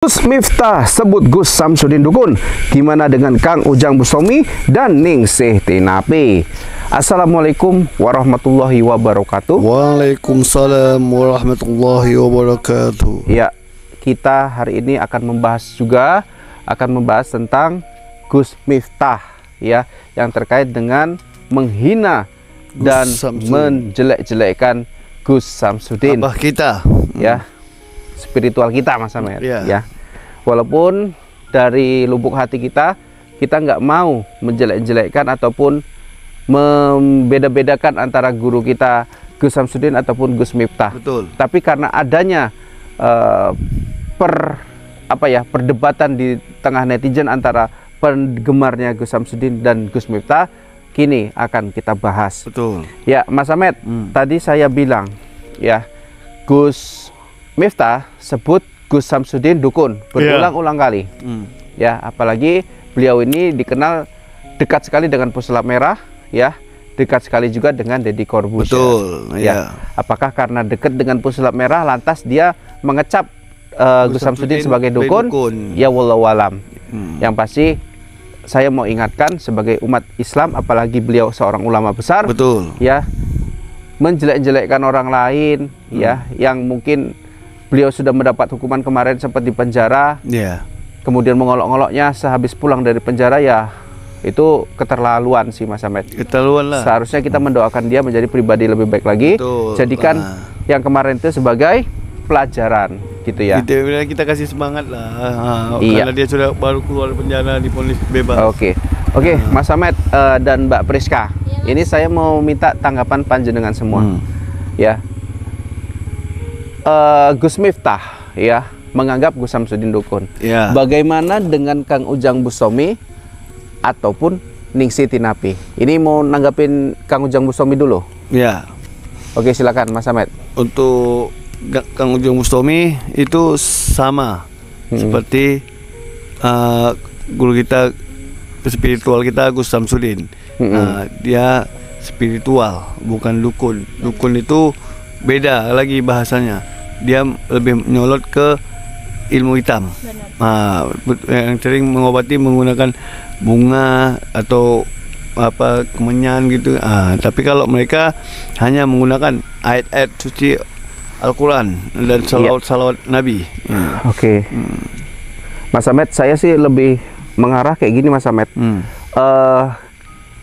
Gus Miftah sebut Gus Samsudin Dukun. Gimana dengan Kang Ujang Bustomi dan Ningsih Tinapi? Assalamualaikum warahmatullahi wabarakatuh. Waalaikumsalam warahmatullahi wabarakatuh. Ya, kita hari ini akan membahas tentang Gus Miftah, ya, yang terkait dengan menghina dan menjelek-jelekkan Gus Samsudin. Abah kita, ya, spiritual kita, Mas Ahmed, ya. Ya. Walaupun dari lubuk hati kita nggak mau menjelek-jelekkan ataupun membeda-bedakan antara guru kita Gus Samsudin ataupun Gus Miftah. Betul. Tapi karena adanya perdebatan di tengah netizen antara penggemarnya Gus Samsudin dan Gus Miftah, kini akan kita bahas. Betul. Ya, Mas Ahmed, tadi saya bilang, ya, Gus Miftah sebut Gus Samsudin Dukun berulang-ulang kali. Ya, apalagi beliau ini dikenal dekat sekali dengan Pesulap Merah, ya, dekat sekali juga dengan Deddy Corbuzier. Betul. Ya. Apakah karena dekat dengan Pesulap Merah lantas dia mengecap Gus Samsudin sebagai dukun? Ya, wallahu alam. Yang pasti saya mau ingatkan sebagai umat Islam, apalagi beliau seorang ulama besar, betul, ya, menjelek-jelekkan orang lain, ya, yang mungkin beliau sudah mendapat hukuman kemarin sempat di penjara, ya, kemudian mengolok-oloknya sehabis pulang dari penjara, ya, itu keterlaluan sih, Mas Ahmed. Keterlaluan lah. Seharusnya kita mendoakan dia menjadi pribadi lebih baik lagi. Betul. Jadikan yang kemarin itu sebagai pelajaran, gitu ya. Kita kasih semangat lah. Iya. Karena dia sudah baru keluar penjara, divonis bebas. Oke, Mas Ahmed dan Mbak Priska, ini saya mau minta tanggapan panjenengan semua. Ya, Gus Miftah, ya, menganggap Gus Samsudin Dukun. Ya. Bagaimana dengan Kang Ujang Bustomi ataupun Ningsih Tinapi? Ini mau nanggapin Kang Ujang Bustomi dulu. Ya. Oke, silakan Mas Ahmed. Untuk Kang Ujang Bustomi itu sama seperti guru kita spiritual kita Gus Samsudin. Dia spiritual, bukan dukun. Dukun itu beda lagi bahasanya. Dia lebih menyolot ke ilmu hitam. Yang sering mengobati menggunakan bunga atau apa kemenyan gitu. Tapi kalau mereka hanya menggunakan ayat-ayat suci Al-Quran dan salawat Nabi. Oke. Mas Ahmed, saya sih lebih mengarah kayak gini, Mas Ahmed.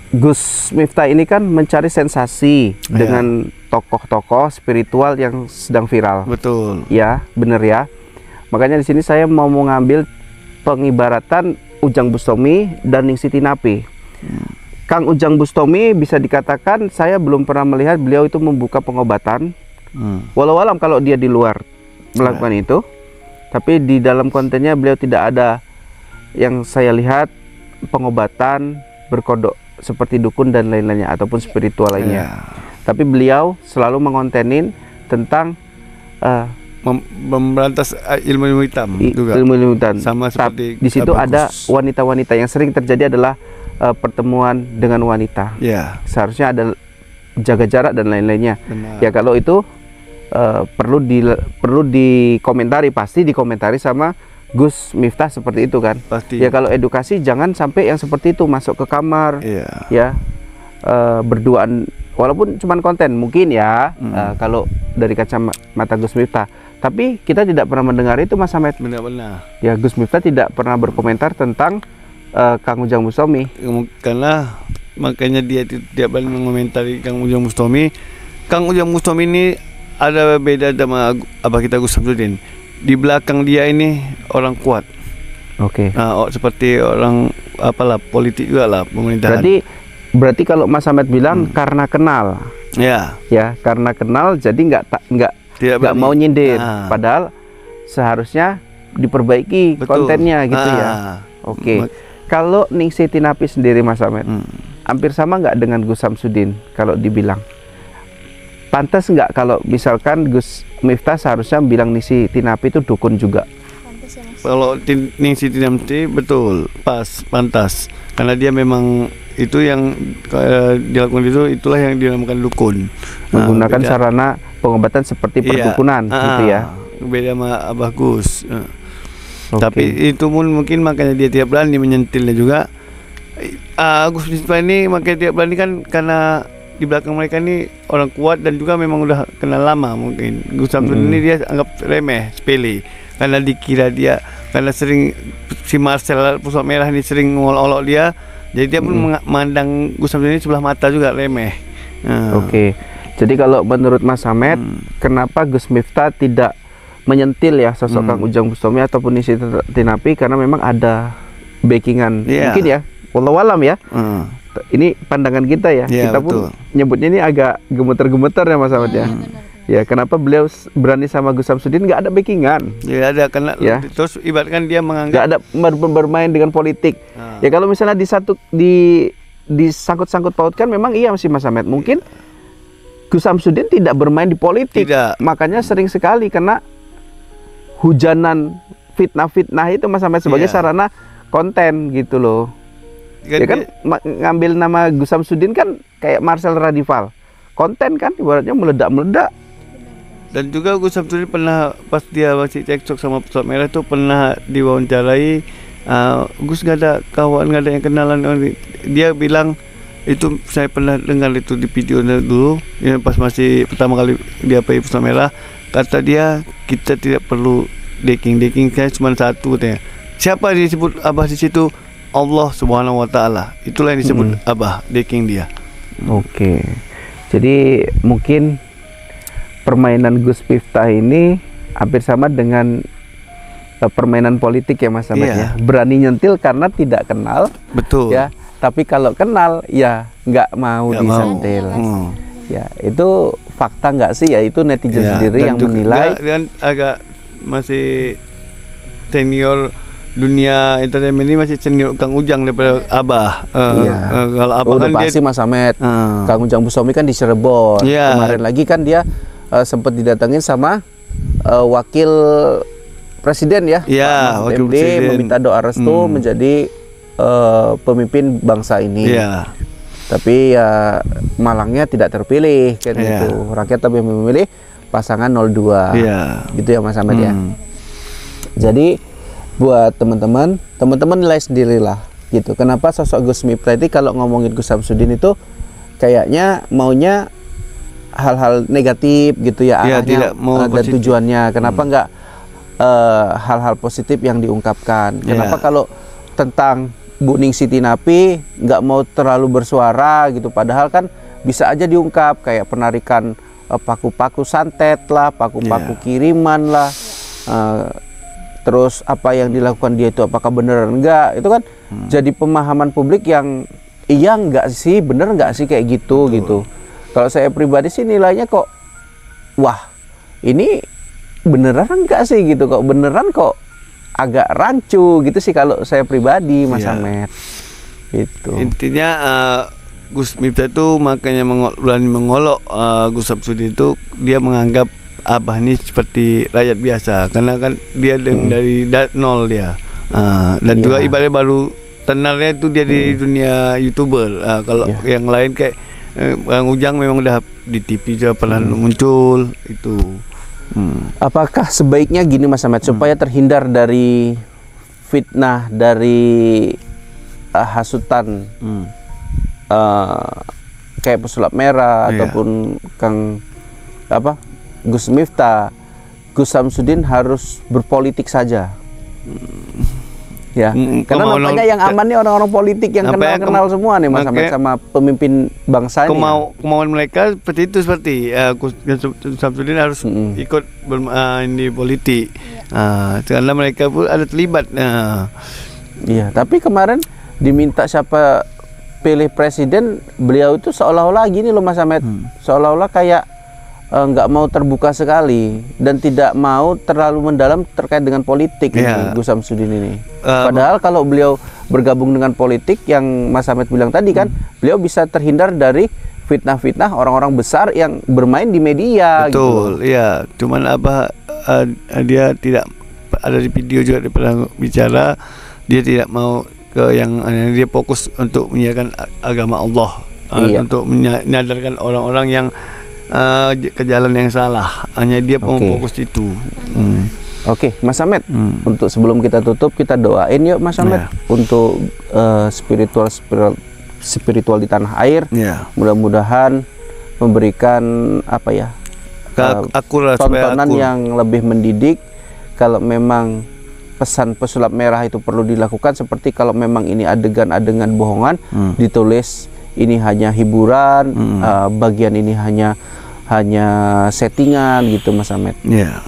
Gus Miftah ini kan mencari sensasi dengan tokoh-tokoh spiritual yang sedang viral. Betul. Ya, bener ya. Makanya di sini saya mau mengambil pengibaratan Ujang Bustomi dan Ningsih Tinapi. Kang Ujang Bustomi bisa dikatakan saya belum pernah melihat beliau itu membuka pengobatan. Walau alam kalau dia di luar melakukan itu, tapi di dalam kontennya beliau tidak ada yang saya lihat pengobatan berkodok seperti dukun dan lain-lainnya ataupun spiritual lainnya. Tapi beliau selalu mengontenin tentang memberantas ilmu hitam juga. Ilmu hitam. Sama seperti di situ ada wanita-wanita. Yang sering terjadi adalah pertemuan dengan wanita. Seharusnya ada jaga jarak dan lain-lainnya. Ya, kalau itu perlu dikomentari, pasti dikomentari sama Gus Miftah seperti itu kan. Pasti. Ya, kalau edukasi jangan sampai yang seperti itu masuk ke kamar, ya, berduaan, walaupun cuma konten mungkin ya, kalau dari kacamata Gus Miftah. Tapi kita tidak pernah mendengar itu, Mas Ahmed. Benar-benar. Ya, Gus Miftah tidak pernah berkomentar tentang Kang Ujang Bustomi. Karena makanya dia tidak berani mengomentari Kang Ujang Bustomi. Kang Ujang Bustomi ini ada beda sama apa kita Gus Samsudin. Di belakang dia ini orang kuat. Oke. Seperti orang apalah politik juga lah, pemerintahan. Berarti kalau Mas Ahmed bilang karena kenal. Ya, karena kenal jadi nggak mau nyindir. Padahal seharusnya diperbaiki kontennya gitu ya. Oke. Kalau Ningsih Tinapi sendiri, Mas Ahmed, hampir sama nggak dengan Gus Samsudin kalau dibilang? Pantas nggak kalau misalkan Gus Miftah seharusnya bilang Ningsih Tinapi itu dukun juga? Pantas ya, Mas. Kalau Ningsih Tinapi betul, pantas. Karena dia memang itu yang dilakukan itulah yang dinamakan dukun. Menggunakan sarana pengobatan seperti perdukunan, gitu ya. Beda sama Abah Gus. Tapi itu pun mungkin makanya dia tidak berani menyentilnya juga. Gus Miftah ini makanya tidak berani kan karena di belakang mereka ini orang kuat dan juga memang udah kenal lama mungkin. Gus Samsudin ini dia anggap remeh, sepele karena dikira dia karena sering si Marcel Pusat Merah ini sering ngolok-olok dia. Jadi dia pun memandang Gus Samsudin ini sebelah mata juga remeh. Oke. Jadi kalau menurut Mas Samet, kenapa Gus Miftah tidak menyentil ya sosok Kang Ujang Bustomi ataupun Nini Tinapi karena memang ada backingan mungkin ya, wallahualam ya. Ini pandangan kita ya. Kita pun nyebutnya ini agak gemeter-gemeter ya Mas Samet ya. Ya kenapa beliau berani sama Gus Samsudin nggak ada backingan? Ya ada karena terus ibaratkan dia menganggap nggak ada bermain dengan politik. Ya kalau misalnya disangkut-sangkut pautkan memang iya masih Mas Samet. Mungkin Gus Samsudin tidak bermain di politik. Makanya sering sekali kena hujanan fitnah-fitnah itu Mas Samet sebagai sarana konten gitu loh. Ya kan ngambil nama Gus Samsudin kan kayak Marcel Radival. Konten kan ibaratnya meledak-meledak. Dan juga Gus Samsudin pernah pas dia masih cekcok sama Pusat Merah itu pernah diwawancarai, Gus nggak ada kawan, nggak ada yang kenalan. Dia bilang itu saya pernah dengar itu di videonya dulu ya, pas masih pertama kali dia pergi Pusat Merah, kata dia kita tidak perlu decking saya cuma satu katanya. Siapa disebut Abah di situ? Allah Subhanahu wa taala. Itulah yang disebut Abah, decking dia. Oke. Jadi mungkin permainan Gus Miftah ini hampir sama dengan permainan politik ya Mas Samet ya. Berani nyentil karena tidak kenal. Betul. Ya, tapi kalau kenal ya nggak mau disentil. Ya, itu fakta nggak sih ya? Itu netizen sendiri yang menilai. Dan agak masih senior dunia entertainment ini, masih senior Kang Ujang daripada Abah. Kalau Abah udah kan pasti Mas Samet. Kang Ujang Bustomi kan di Cirebon. Kemarin lagi kan dia sempat didatengin sama wakil presiden ya. Pak MD meminta doa restu menjadi pemimpin bangsa ini. Tapi ya malangnya tidak terpilih kan itu. Rakyat lebih memilih pasangan 02. Gitu ya Mas Samet ya. Jadi buat teman-teman nilai sendirilah gitu. Kenapa sosok Gus Miftah itu kalau ngomongin Gus Samsudin itu kayaknya maunya hal-hal negatif gitu ya, arahnya dan tujuannya. Kenapa nggak hal-hal positif yang diungkapkan? Kenapa kalau tentang Bu Nini Tinapi nggak mau terlalu bersuara gitu? Padahal kan bisa aja diungkap kayak penarikan paku-paku santet lah, paku-paku kiriman lah. Terus apa yang dilakukan dia itu apakah benar enggak? Itu kan jadi pemahaman publik yang iya enggak sih, bener enggak sih kayak gitu gitu. Kalau saya pribadi sih nilainya kok wah, ini beneran enggak sih gitu, kok beneran kok agak rancu gitu sih kalau saya pribadi Mas Samet. Itu. Intinya Gus Miftah itu makanya berani mengolok Gus Samsudin itu, dia menganggap Abah ini seperti rakyat biasa karena kan dia dari nol dia, dan juga ibaratnya baru kenalnya itu dia di dunia YouTuber. Kalau yang lain kayak Kang Ujang memang udah di TV juga pernah muncul itu. Apakah sebaiknya gini Mas Samet supaya terhindar dari fitnah, dari hasutan kayak Pesulap Merah ataupun Kang Gus Miftah, Gus Samsudin harus berpolitik saja. Ya, karena nampaknya yang aman nih orang-orang politik yang kenal semua nih Mas Samet sama pemimpin bangsa ini. Kemauan mereka seperti Gus Samsudin harus ikut di politik. Karena mereka pun ada terlibat. Iya, tapi kemarin diminta siapa pilih presiden, beliau itu seolah-olah gini loh Mas Samet, seolah-olah kayak nggak mau terbuka sekali dan tidak mau terlalu mendalam terkait dengan politik Gus Samsudin ini. Padahal kalau beliau bergabung dengan politik yang Mas Samet bilang tadi kan, beliau bisa terhindar dari fitnah-fitnah orang-orang besar yang bermain di media. Betul, gitu. Iya. Cuman dia tidak ada di video juga dia pernah bicara, dia tidak mau ke yang dia fokus untuk menyiarkan agama Allah, untuk menyadarkan orang-orang yang ke jalan yang salah. Hanya dia fokus itu. Oke, Mas Samet, untuk sebelum kita tutup, kita doain yuk Mas Samet untuk spiritual di tanah air. Mudah-mudahan memberikan apa ya, tontonan yang lebih mendidik. Kalau memang pesan pesulap merah itu perlu dilakukan, seperti kalau memang ini adegan-adegan bohongan, ditulis ini hanya hiburan, bagian ini hanya settingan gitu Mas Samet.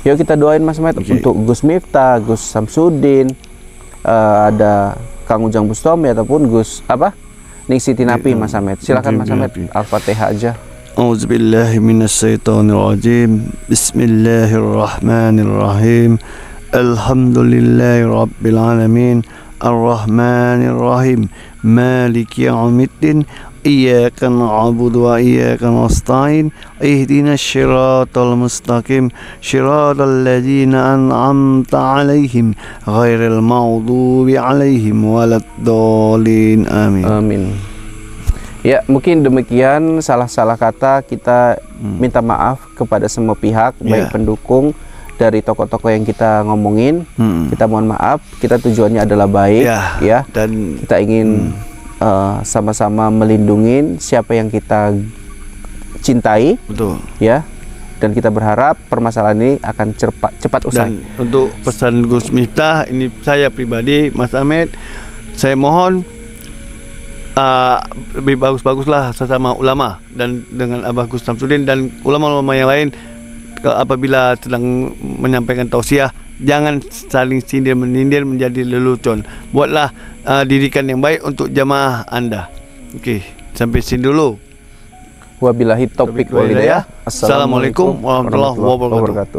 Yuk kita doain Mas Samet untuk Gus Miftah, Gus Samsudin, ada Kang Ujang Bustomi ataupun Gus Ning Siti Napi Mas Samet. Silakan Mas Samet, Al-Fatihah aja. A'udzubillahi minasyaitonirrajim. Bismillahirrahmanirrahim. Alhamdulillahi rabbil alamin. Ar-Rahmanir-Rahim. Maliki yaumiddin. Iyyaka na'budu wa iyyaka nasta'in. Ihdinas siratal mustaqim. Siratal ladzina an'amta 'alaihim ghairil maghdubi 'alaihim waladdallin. Amin. Amin. Ya, mungkin demikian salah-salah kata kita minta maaf kepada semua pihak, baik pendukung dari tokoh-tokoh yang kita ngomongin. Kita mohon maaf, kita tujuannya adalah baik ya. Dan kita ingin sama-sama melindungi siapa yang kita cintai. Betul. Ya. Dan kita berharap permasalahan ini akan cepat usai. Dan untuk pesan Gus Miftah, ini saya pribadi Mas Samet, saya mohon lebih bagus-baguslah sesama ulama dan dengan Abah Gus Samsudin dan ulama-ulama yang lain, apabila sedang menyampaikan tausiah, jangan saling sindir menyindir menjadi lelucon. Buatlah didikan yang baik untuk jamaah Anda. Oke, sampai sini dulu. Wabillahi taufiq wal hidayah. Assalamualaikum warahmatullahi wabarakatuh.